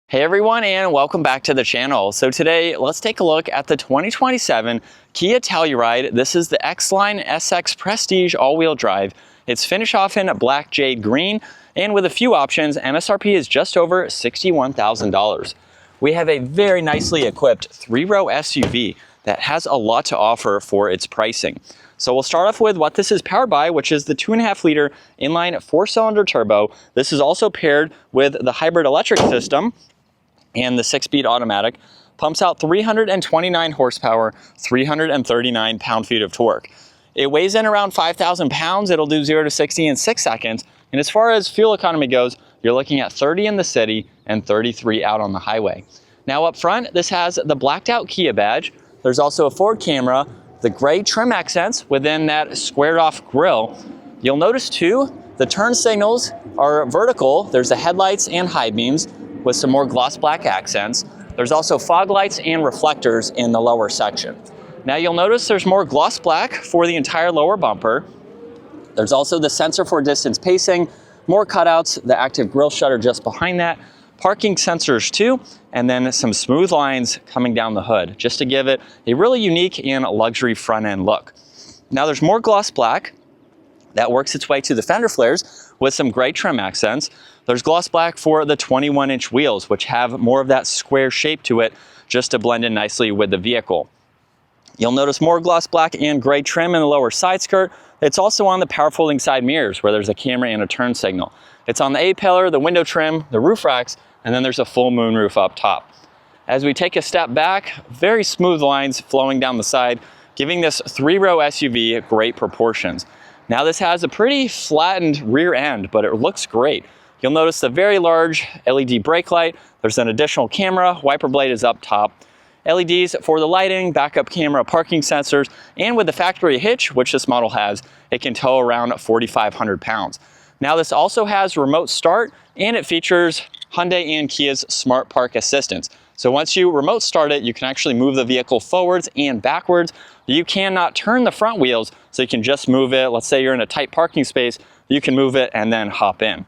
Hey everyone, and welcome back to the channel. So today, let's take a look at the 2027 Kia Telluride. This is the XLine SX Prestige all-wheel drive. It's finished off in black jade green, and with a few options, MSRP is just over $61,000. We have a very nicely equipped three-row SUV that has a lot to offer for its pricing. So we'll start off with what this is powered by, which is the 2.5-liter inline 4-cylinder turbo. This is also paired with the hybrid electric system and the 6-speed automatic. Pumps out 329 horsepower, 339 pound-feet of torque. It weighs in around 5,000 pounds. It'll do 0 to 60 in 6 seconds. And as far as fuel economy goes, you're looking at 30 in the city and 33 out on the highway. Now up front, this has the blacked out Kia badge. There's also a forward camera, the gray trim accents within that squared off grille. You'll notice too, the turn signals are vertical. There's the headlights and high beams with some more gloss black accents. There's also fog lights and reflectors in the lower section. Now you'll notice there's more gloss black for the entire lower bumper. There's also the sensor for distance pacing, more cutouts, the active grille shutter just behind that, parking sensors too, and then some smooth lines coming down the hood, just to give it a really unique and luxury front end look. Now there's more gloss black that works its way to the fender flares with some gray trim accents. There's gloss black for the 21-inch wheels, which have more of that square shape to it, just to blend in nicely with the vehicle. You'll notice more gloss black and gray trim in the lower side skirt. It's also on the power folding side mirrors, where there's a camera and a turn signal. It's on the A-pillar, the window trim, the roof racks, and then there's a full moonroof up top. As we take a step back, very smooth lines flowing down the side, giving this three-row SUV great proportions. Now this has a pretty flattened rear end, but it looks great. You'll notice the very large LED brake light. There's an additional camera, wiper blade is up top. LEDs for the lighting, backup camera, parking sensors, and with the factory hitch, which this model has, it can tow around 4,500 pounds. Now this also has remote start, and it features Hyundai and Kia's Smart Park Assistance. So once you remote start it, you can actually move the vehicle forwards and backwards. You cannot turn the front wheels, so you can just move it. Let's say you're in a tight parking space, you can move it and then hop in.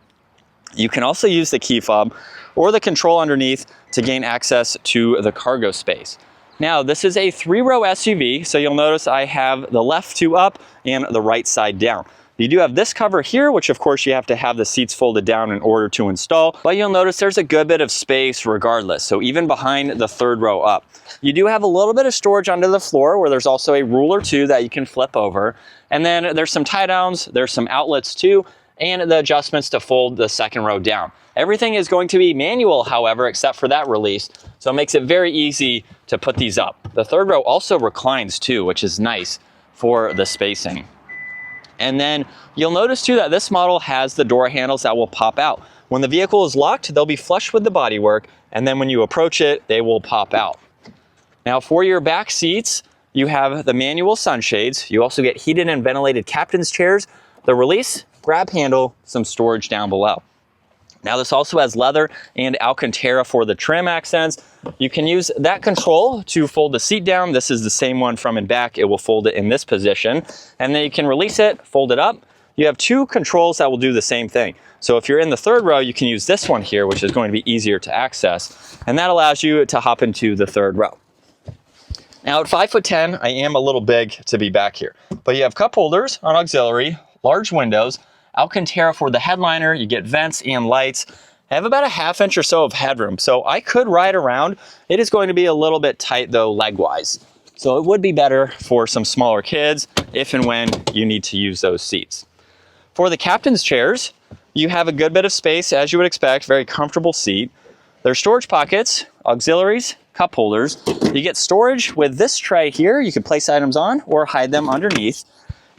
You can also use the key fob or the control underneath to gain access to the cargo space. Now, this is a three-row SUV, so you'll notice I have the left two up and the right side down. You do have this cover here, which of course you have to have the seats folded down in order to install, but you'll notice there's a good bit of space regardless, so even behind the third row up. You do have a little bit of storage under the floor, where there's also a ruler too that you can flip over, and then there's some tie downs, there's some outlets too, and the adjustments to fold the second row down. Everything is going to be manual, however, except for that release, so it makes it very easy to put these up. The third row also reclines too, which is nice for the spacing. And then you'll notice too that this model has the door handles that will pop out. When the vehicle is locked, they'll be flush with the bodywork, and then when you approach it, they will pop out. Now for your back seats, you have the manual sunshades. You also get heated and ventilated captain's chairs, the release, grab handle, some storage down below. Now this also has leather and Alcantara for the trim accents. You can use that control to fold the seat down. This is the same one from in back. It will fold it in this position. And then you can release it, fold it up. You have two controls that will do the same thing. So if you're in the third row, you can use this one here, which is going to be easier to access. And that allows you to hop into the third row. Now at 5'10", I am a little big to be back here. But you have cup holders on auxiliary, large windows, Alcantara for the headliner, you get vents and lights. I have about a ½ inch or so of headroom, so I could ride around. It is going to be a little bit tight though, leg-wise. So it would be better for some smaller kids if and when you need to use those seats. For the captain's chairs, you have a good bit of space, as you would expect, very comfortable seat. There's storage pockets, auxiliaries, cup holders. You get storage with this tray here. You can place items on or hide them underneath.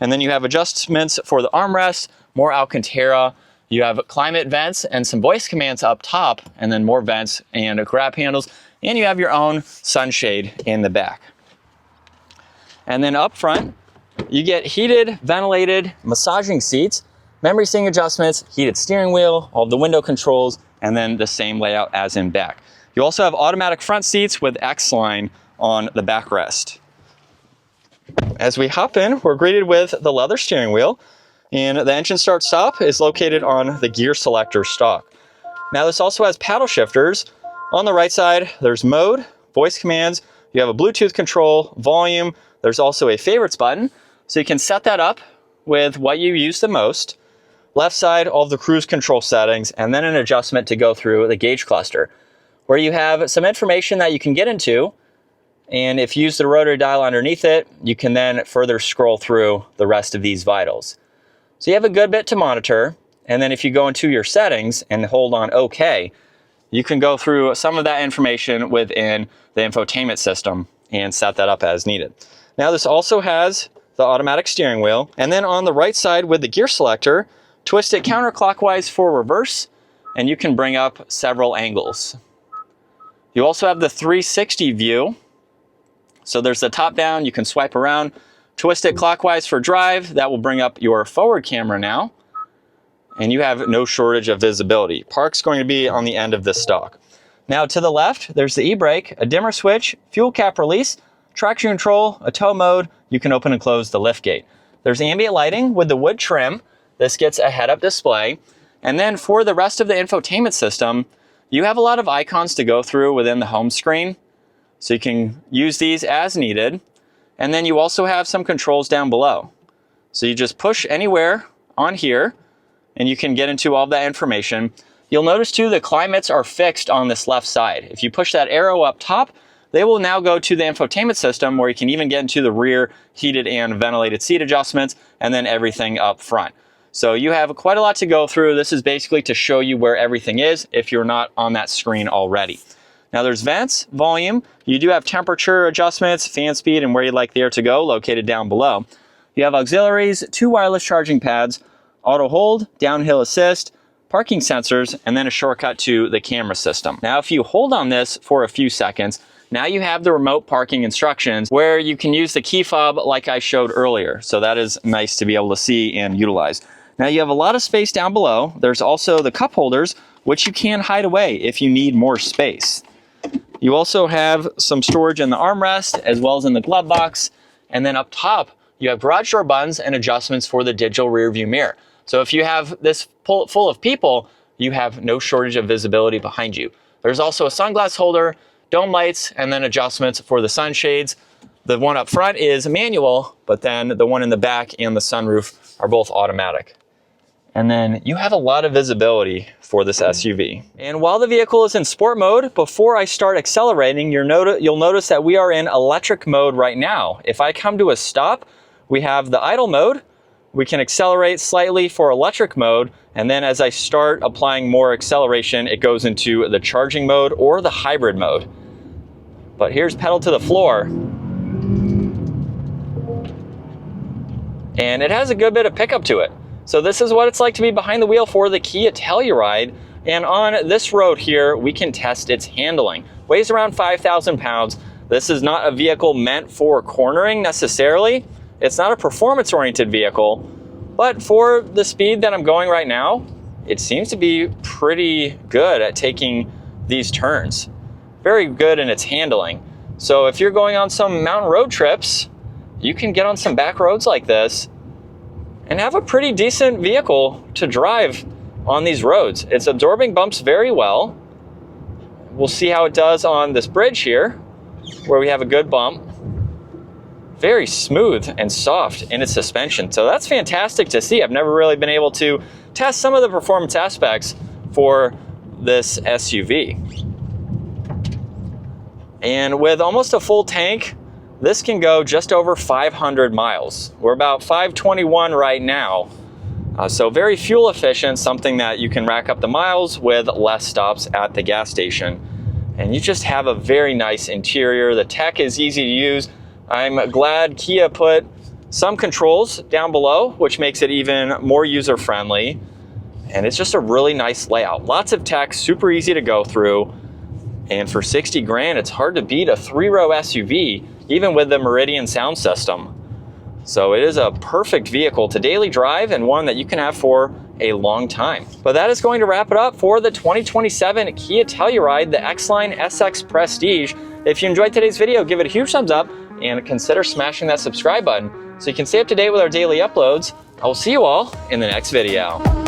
And then you have adjustments for the armrest, more Alcantara. You have climate vents and some voice commands up top, and then more vents and grab handles. And you have your own sunshade in the back. And then up front, you get heated, ventilated, massaging seats, memory seating adjustments, heated steering wheel, all the window controls, and then the same layout as in back. You also have automatic front seats with XLine on the backrest. As we hop in, we're greeted with the leather steering wheel, and the engine start stop is located on the gear selector stalk. Now this also has paddle shifters, On the right side, there's mode, voice commands. You have a Bluetooth control, volume. There's also a favorites button, so you can set that up with what you use the most. Left side, all of the cruise control settings, and then an adjustment to go through the gauge cluster, where you have some information that you can get into. And if you use the rotary dial underneath it, you can then further scroll through the rest of these vitals. So you have a good bit to monitor. And then if you go into your settings and hold on OK, you can go through some of that information within the infotainment system and set that up as needed. Now this also has the automatic steering wheel. And then on the right side with the gear selector, twist it counterclockwise for reverse, and you can bring up several angles. You also have the 360 view. So there's the top down, you can swipe around, twist it clockwise for drive. That will bring up your forward camera now. And you have no shortage of visibility. Park's going to be on the end of this stalk. Now to the left, there's the e-brake, a dimmer switch, fuel cap release, traction control, a tow mode. You can open and close the lift gate. There's ambient lighting with the wood trim. This gets a head-up display. And then for the rest of the infotainment system, you have a lot of icons to go through within the home screen. So you can use these as needed. And then you also have some controls down below. So you just push anywhere on here and you can get into all that information. You'll notice too the climates are fixed on this left side. If you push that arrow up top, they will now go to the infotainment system where you can even get into the rear heated and ventilated seat adjustments and then everything up front. So you have quite a lot to go through. This is basically to show you where everything is if you're not on that screen already. Now there's vents, volume. You do have temperature adjustments, fan speed, and where you'd like the air to go located down below. You have auxiliaries, 2 wireless charging pads, auto hold, downhill assist, parking sensors, and then a shortcut to the camera system. Now if you hold on this for a few seconds, now you have the remote parking instructions where you can use the key fob like I showed earlier. So that is nice to be able to see and utilize. Now you have a lot of space down below. There's also the cup holders, which you can hide away if you need more space. You also have some storage in the armrest as well as in the glove box. And then up top, you have garage door buttons and adjustments for the digital rear view mirror. So if you have this full of people, you have no shortage of visibility behind you. There's also a sunglass holder, dome lights, and then adjustments for the sunshades. The one up front is manual, but then the one in the back and the sunroof are both automatic. And then you have a lot of visibility for this SUV. And while the vehicle is in sport mode, before I start accelerating, you'll notice that we are in electric mode right now. If I come to a stop, we have the idle mode. We can accelerate slightly for electric mode. And then as I start applying more acceleration, it goes into the charging mode or the hybrid mode. But here's pedal to the floor. And it has a good bit of pickup to it. So this is what it's like to be behind the wheel for the Kia Telluride. And on this road here, we can test its handling. Weighs around 5,000 pounds. This is not a vehicle meant for cornering necessarily. It's not a performance-oriented vehicle, but for the speed that I'm going right now, it seems to be pretty good at taking these turns. Very good in its handling. So if you're going on some mountain road trips, you can get on some back roads like this and have a pretty decent vehicle to drive on these roads. It's absorbing bumps very well. We'll see how it does on this bridge here, where we have a good bump. Very smooth and soft in its suspension. So that's fantastic to see. I've never really been able to test some of the performance aspects for this SUV. And with almost a full tank, this can go just over 500 miles. We're about 521 right now. So very fuel efficient, something that you can rack up the miles with less stops at the gas station. And you just have a very nice interior. The tech is easy to use. I'm glad Kia put some controls down below, which makes it even more user-friendly. And it's just a really nice layout. Lots of tech, super easy to go through. And for 60 grand, it's hard to beat a 3-row SUV, even with the Meridian sound system. So it is a perfect vehicle to daily drive and one that you can have for a long time. But that is going to wrap it up for the 2027 Kia Telluride, the XLine SX Prestige. If you enjoyed today's video, give it a huge thumbs up and consider smashing that subscribe button so you can stay up to date with our daily uploads. I will see you all in the next video.